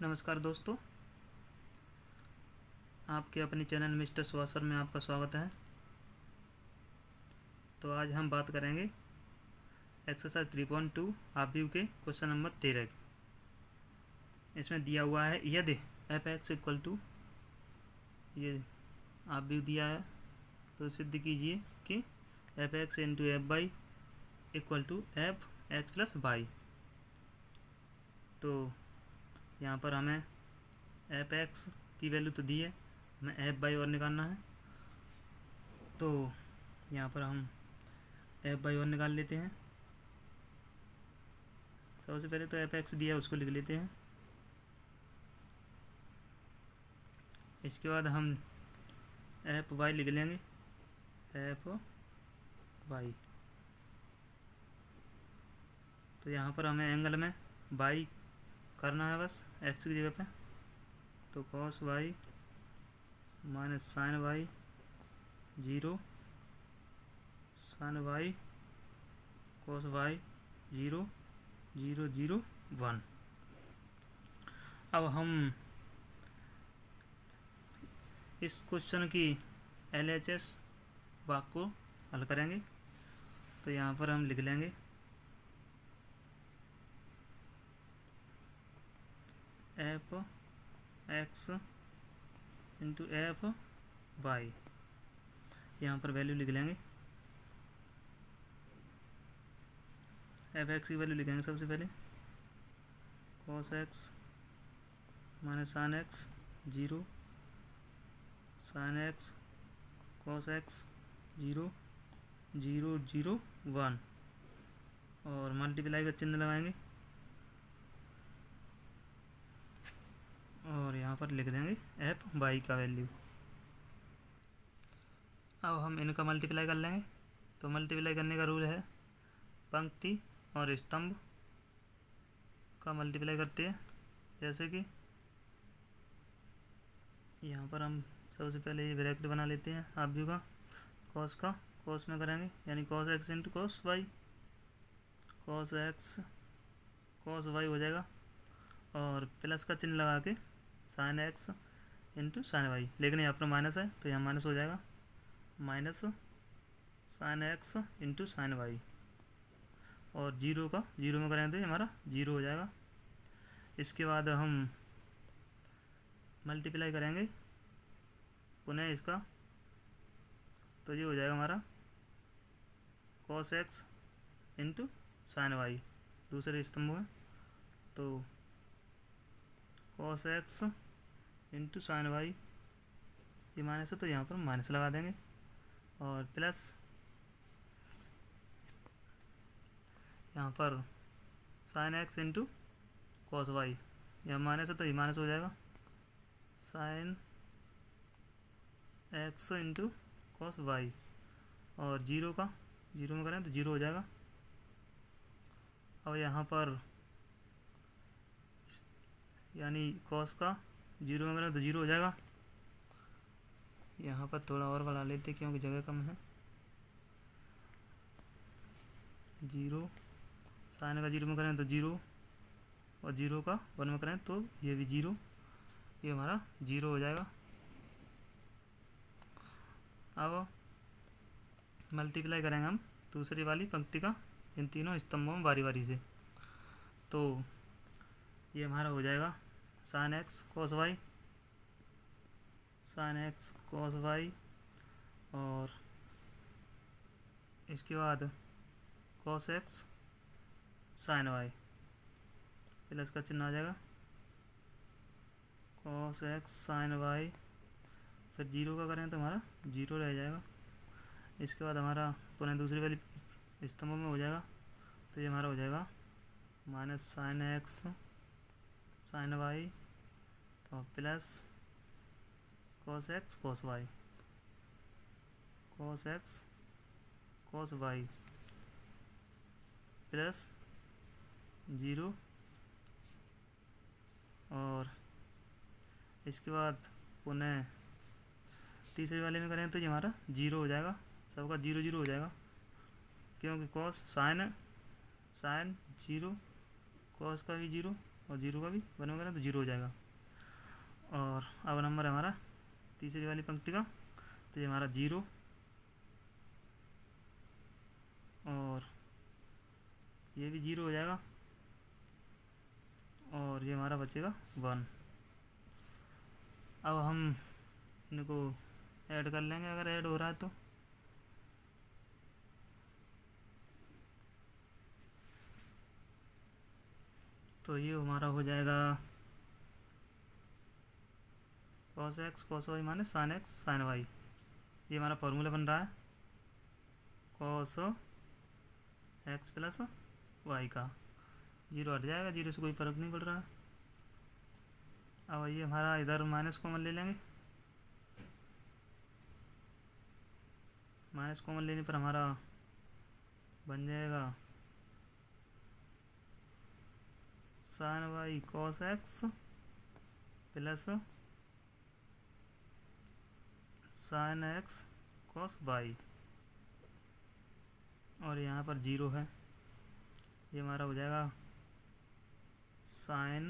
नमस्कार दोस्तों, आपके अपने चैनल मिस्टर स्वासर में आपका स्वागत है। तो आज हम बात करेंगे एक्सरसाइज 3.2 हाफ व्यू के क्वेश्चन नंबर 13। इसमें दिया हुआ है यदि एफ एक्स इक्वल टू ये हाफ व्यू दिया है तो सिद्ध कीजिए कि f x into f y equal to f x plus y. तो यहाँ पर हमें एफ एक्स की वैल्यू तो दी है, हमें एफ वाई और निकालना है। तो यहाँ पर हम एफ वाई और निकाल लेते हैं। सबसे पहले तो एफ एक्स दिया है उसको लिख लेते हैं। इसके बाद हम एफ वाई लिख लेंगे, एफ वाई। तो यहाँ पर हमें एंगल में वाई करना है बस एक्स की जगह पे। तो cos y minus sine y 0, sine y cos y 0, 0, 0, 1। अब हम इस क्वेश्चन की LHS भाग को हल करेंगे। तो यहाँ पर हम लिख लेंगे f x into f y. यहाँ पर वैल्यू लिख लेंगे, एफ एक्स की वैल्यू लिखेंगे सबसे पहले cos x minus sine x 0, sign x cos x 0, 0, 0, 1 और मल्टीप्लाई का चिन्ह लगाएंगे और यहाँ पर लिख देंगे एफ वाई का वैल्यू। अब हम इनका मल्टीप्लाई कर लेंगे। तो मल्टीप्लाई करने का रूल है पंक्ति और स्तंभ का मल्टीप्लाई करते हैं। जैसे कि यहाँ पर हम सबसे पहले ये ब्रैकेट बना लेते हैं हाफ व्यू का कॉस में करेंगे, यानी cos x into cos y, cos x cos y हो जाएगा और प्लस का चिन्ह लगा के sine x into sine y. लेकिन यहाँ पर माइनस है तो यहाँ माइनस हो जाएगा, minus sine x into sine y और 0 का 0 में करेंगे तो हमारा 0 हो जाएगा। इसके बाद हम मल्टीप्लाई करेंगे पुनः इसका, तो ये हो जाएगा हमारा cos x into sine y दूसरे स्तंभ में। तो cos x into sine y, ये माइनस है तो यहाँ पर माइनस लगा देंगे और प्लस यहाँ पर sine x into cos y, यह माइनस है तो ये माइनस हो जाएगा, sine x into cos y और 0 का 0 में करें तो 0 हो जाएगा। और यहाँ पर यानी कॉस का 0 में करें तो 0 हो जाएगा। यहाँ पर थोड़ा और बढ़ा लेते क्योंकि जगह कम है। 0 साइन का 0 में करें तो 0 और 0 का 1 में करें तो ये भी 0, ये हमारा 0 हो जाएगा। अब मल्टीप्लाई करेंगे हम दूसरी वाली पंक्ति का इन तीनों स्तंभों में बारी बारी से। तो ये हमारा हो जाएगा sine x cos y, sine x cos y और इसके बाद cos x sine y, plus का चिन्ह आ जाएगा कॉस एक्स साइन वाई, फिर 0 का करें तो हमारा 0 रह जाएगा। इसके बाद हमारा पुनः दूसरी वाली स्तंभ में हो जाएगा। तो ये हमारा हो जाएगा minus sine x sine y और plus cos x cos y, cos x cos y plus 0 और इसके बाद पुनः तीसरे वाले में करें तो ये हमारा 0 हो जाएगा, सबका 0, 0 हो जाएगा क्योंकि कॉस साइन 0 कॉस का भी 0 और 0 का भी 1 में करें तो 0 हो जाएगा। और अब नंबर है हमारा तीसरी वाली पंक्ति का, तो ये हमारा 0 और ये भी 0 हो जाएगा और ये हमारा बचेगा 1। अब हम इनको ऐड कर लेंगे अगर ऐड हो रहा है तो ये हमारा हो जाएगा cos x cos y minus sin x sin y। ये हमारा फॉर्मूला बन रहा है cos x प्लस वाई का। 0 हट जाएगा, 0 से कोई फ़र्क नहीं पड़ रहा है। अब ये हमारा इधर माइनस कॉमन ले लेंगे, माइनस कॉमन लेने पर हमारा बन जाएगा sin y cos x plus sin x cos y। और यहाँ पर 0 है, ये हमारा हो जाएगा sin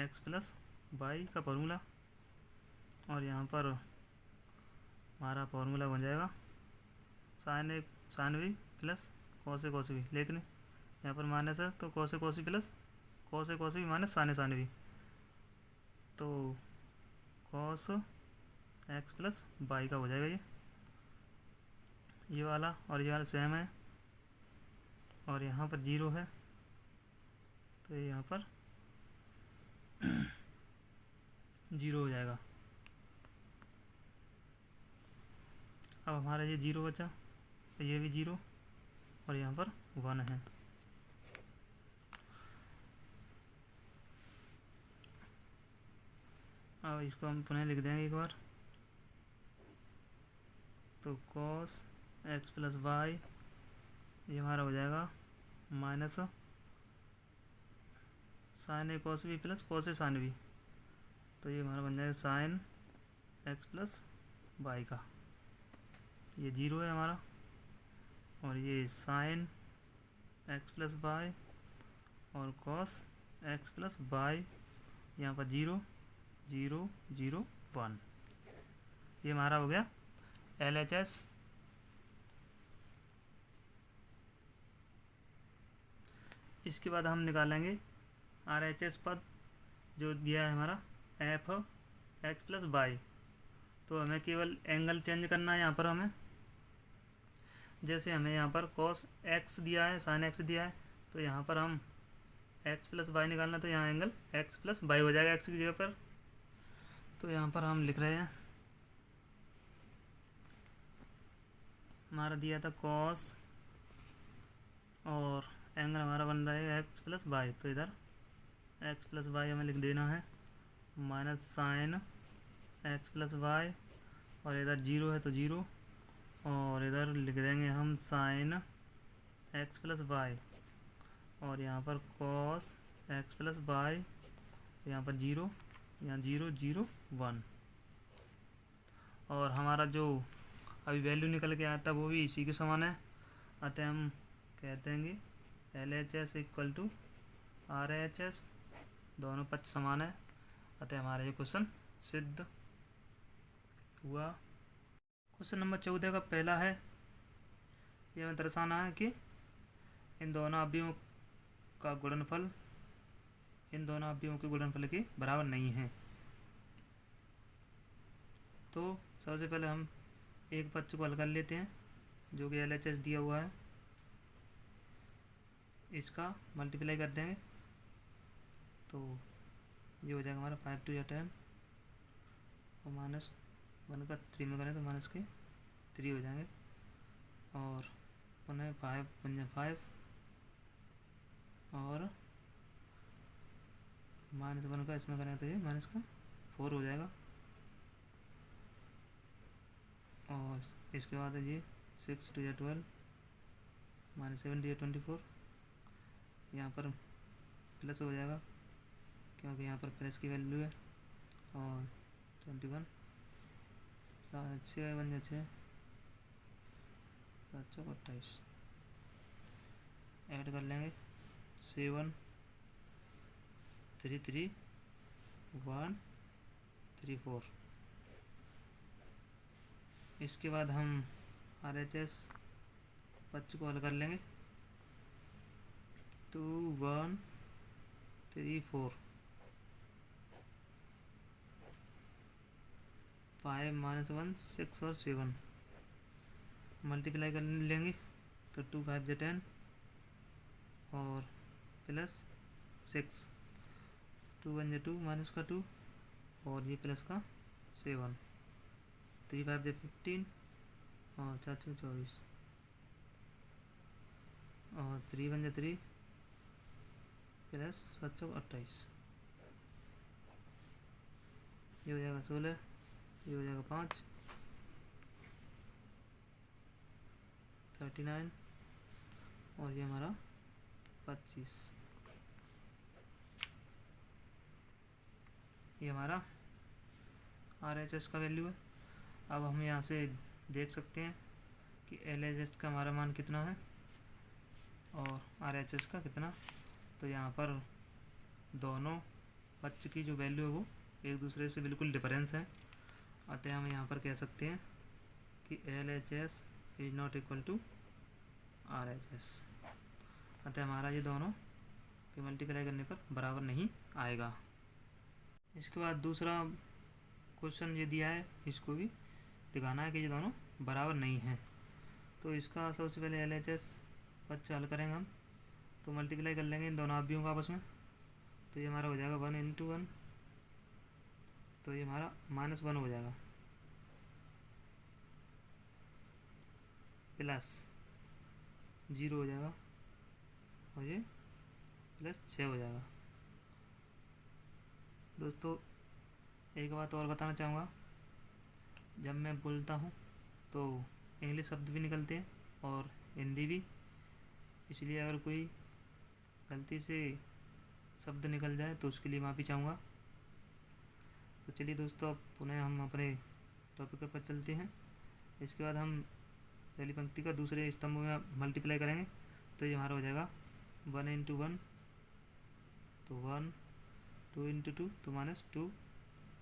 x प्लस वाई का फॉर्मूला। और यहाँ पर हमारा फॉर्मूला बन जाएगा sin v plus cos a cos v, लेकिन यहाँ पर माइनस है तो cos a cos v plus cos a cos v minus sin v, तो cos x प्लस वाई का हो जाएगा ये वाला। और ये वाला सेम है और यहाँ पर 0 है तो ये यहाँ पर 0 हो जाएगा। अब हमारा ये 0 बचा तो ये भी 0 और यहाँ पर 1 है। अब इसको हम पुनः लिख देंगे एक बार, तो cos x प्लस वाई ये हमारा हो जाएगा minus sin a cos v plus cos a sin v, तो ये हमारा बन जाएगा sin x प्लस वाई का। ये 0 है हमारा और ये sin x प्लस वाई और cos x प्लस वाई, यहाँ पर 0 0 0 1। ये हमारा हो गया LHS। इसके बाद हम निकालेंगे RHS पद जो दिया है हमारा f x प्लस वाई। तो हमें केवल एंगल चेंज करना है यहाँ पर हमें। जैसे हमें यहाँ पर cos x दिया है, sin x दिया है, तो यहाँ पर हम x प्लस वाई निकालना, तो यहाँ एंगल x प्लस वाई हो जाएगा x की जगह पर। तो यहाँ पर हम लिख रहे हैं हमारा दिया था cos और एंगल हमारा बन रहा है x प्लस वाई, तो इधर x प्लस वाई हमें लिख देना है minus sine x plus y, और इधर 0 है तो 0 और इधर लिख देंगे हम साइन x प्लस वाई, और यहाँ पर cos x प्लस वाई, यहाँ पर 0, यहाँ 0 0 1। और हमारा जो अभी वैल्यू निकल के आया था वो भी इसी के समान है, अतः हम कहते हैं कि LHS इक्वल टू RHS, दोनों पक्ष समान है, अतः हमारा ये क्वेश्चन सिद्ध हुआ। क्वेश्चन नंबर 14 का पहला है, ये हमें दर्शाना है कि इन दोनों अवयवों का गुणनफल इन दोनों अवयवों के गुणनफल के बराबर नहीं है। तो सबसे पहले हम एक पक्ष को हल कर लेते हैं जो कि LHS दिया हुआ है, इसका मल्टीप्लाई कर देंगे तो ये हो जाएगा हमारा 5 2 या 10 और माइनस 1 का 3 में करें तो माइनस के 3 हो जाएंगे, और पुनः 5 बन 5 और माइनस 1 का इसमें करें तो ये माइनस का 4 हो जाएगा। और इसके बाद है ये 6 2 या 12 माइनस 7 या 24, यहाँ पर प्लस हो जाएगा क्योंकि यहाँ पर प्लस की वैल्यू है, और 21 6 बन जाए 7 4 28 ऐड कर लेंगे 7 33134। इसके बाद हम RHS पच को हल कर लेंगे। 2134 5 -1 6 और 7 मल्टीप्लाई कर लेंगे तो 2 5 10 और प्लस 6, 2 1 2 माइनस का 2 और ये प्लस का 7, 3 5 15 और 4 4 24 और 3 1 3 प्लस 7 28। ये हो जाएगा 16, ये हो जाएगा 5 39 और ये हमारा 25। ये हमारा RHS का वैल्यू है। अब हम यहाँ से देख सकते हैं कि LHS का हमारा मान कितना है और RHS का कितना। तो यहाँ पर दोनों पक्ष की जो वैल्यू है वो एक दूसरे से बिल्कुल डिफरेंस है। अतः हम यहाँ पर कह सकते हैं कि LHS is not equal to RHS। अतः हमारा ये दोनों के मल्टीप्लाई करने पर बराबर नहीं आएगा। इसके बाद दूसरा क्वेश्चन ये दिया है, इसको भी दिखाना है कि ये दोनों बराबर नहीं हैं। तो इसका सबसे पहले LHS पच हल करेंगे हम, तो मल्टीप्लाई कर लेंगे इन दोनों अवयवों का आपस में। तो ये हमारा हो जाएगा 1 × 1, तो ये हमारा -1 हो जाएगा, प्लस 0 हो जाएगा और ये +6 हो जाएगा। दोस्तों एक बात और बताना चाहूँगा, जब मैं बोलता हूँ तो इंग्लिश शब्द भी निकलते हैं और हिंदी भी, इसलिए अगर कोई गलती से शब्द निकल जाए तो उसके लिए माफ़ी चाहूँगा। तो चलिए दोस्तों, अब पुनः हम अपने टॉपिक पर चलते हैं। इसके बाद हम पहली पंक्ति का दूसरे स्तंभ में मल्टीप्लाई करेंगे, तो ये हमारा हो जाएगा 1 × 1, तो 1, 2 × 2 तो -2,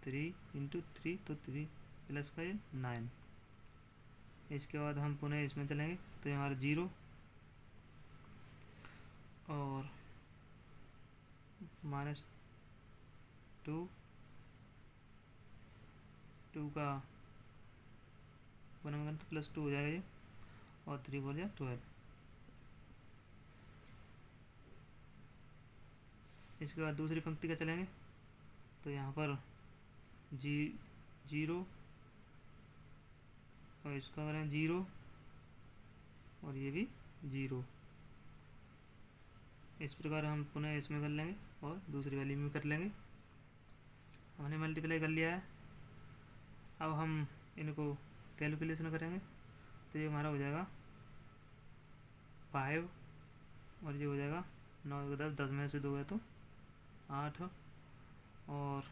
3 × 3 तो 3 प्लस का ये 9। इसके बाद हम पुनः इसमें चलेंगे, तो ये हमारा 0 और -2, 2 का 1 में तो +2 हो जाएगा ये, और 3 4 12। इसके बाद दूसरी पंक्ति का चलेंगे, तो यहाँ पर 0 और इसका करें 0 और ये भी 0। इस प्रकार हम पुनः इसमें कर लेंगे और दूसरी वाली में कर लेंगे। हमने मल्टीप्लाई कर लिया है। अब हम इनको कैलकुलेशन करेंगे, तो ये हमारा हो जाएगा 5 और ये हो जाएगा 9 10, 10 में से 2 है तो 8 और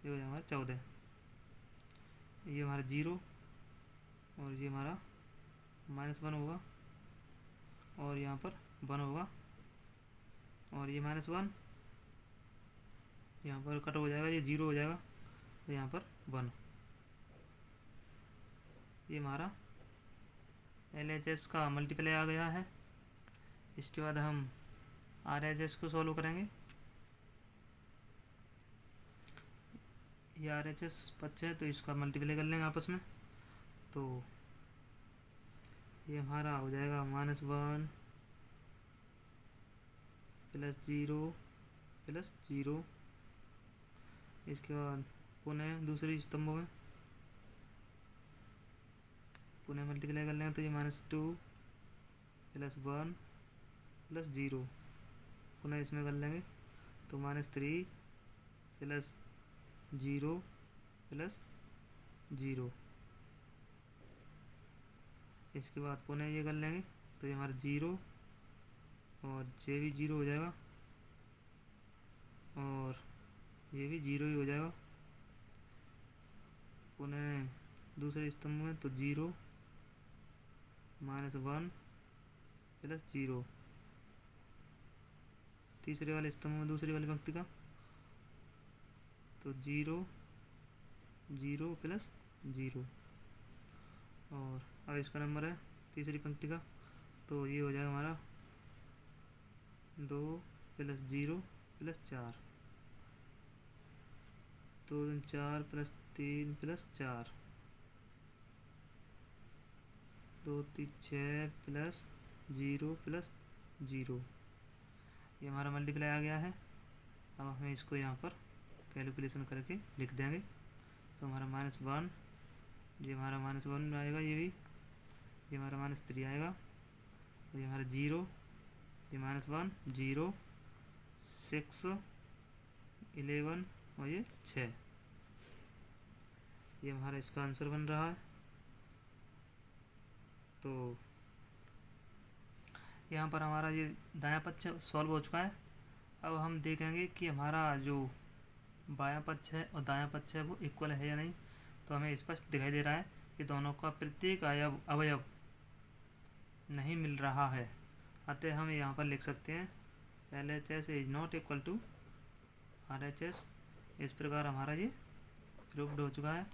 ये हो जाएगा हमारा 14। ये हमारा 0 और ये हमारा -1 होगा और यहाँ पर 1 होगा और ये -1 यहाँ पर कट हो जाएगा, ये 0 हो जाएगा तो यहाँ पर 1। ये हमारा LHS का मल्टीप्लाई आ गया है। इसके बाद हम RHS को सॉल्व करेंगे। ये RHS 5 है तो इसका मल्टीप्लाई कर लेंगे आपस में, तो ये हमारा हो जाएगा -1 +0 +0। इसके बाद पुनः दूसरी स्तंभ में पुनः मल्टीप्लाई कर लेंगे, तो ये -2 +1 +0। पुनः इसमें कर लेंगे तो -3 +0 +0। इसके बाद पुनः ये कर लेंगे, तो ये हमारा 0 और ये भी 0 हो जाएगा और ये भी 0 ही हो जाएगा। पुनः दूसरे स्तंभ में तो 0 -1 +0। तीसरे वाले स्तंभ में दूसरी वाली पंक्ति का, तो 0 0 प्लस 0। और अब इसका नंबर है तीसरी पंक्ति का, तो ये हो जाएगा हमारा 2 plus 0 plus 4, 2 4 plus 3 plus 4, 2 3 6 plus 0 plus 0। ये हमारा मल्टीप्लाई आ गया है। अब हमें इसको यहाँ पर कैलकुलेशन करके लिख देंगे, तो हमारा -1, ये हमारा -1 आएगा, ये हमारा -3 आएगा, और ये हमारा 0, ये -1 0 6 11 और ये 6। ये हमारा इसका आंसर बन रहा है। तो यहाँ पर हमारा ये दायां पक्ष सॉल्व हो चुका है। अब हम देखेंगे कि हमारा जो बायां पक्ष है और दायां पक्ष है वो इक्वल है या नहीं। तो हमें स्पष्ट दिखाई दे रहा है कि दोनों का प्रत्येक अवयव नहीं मिल रहा है। अतः हम यहाँ पर लिख सकते हैं LHS is not equal to RHS। इस प्रकार हमारा ये प्रूव्ड हो चुका है।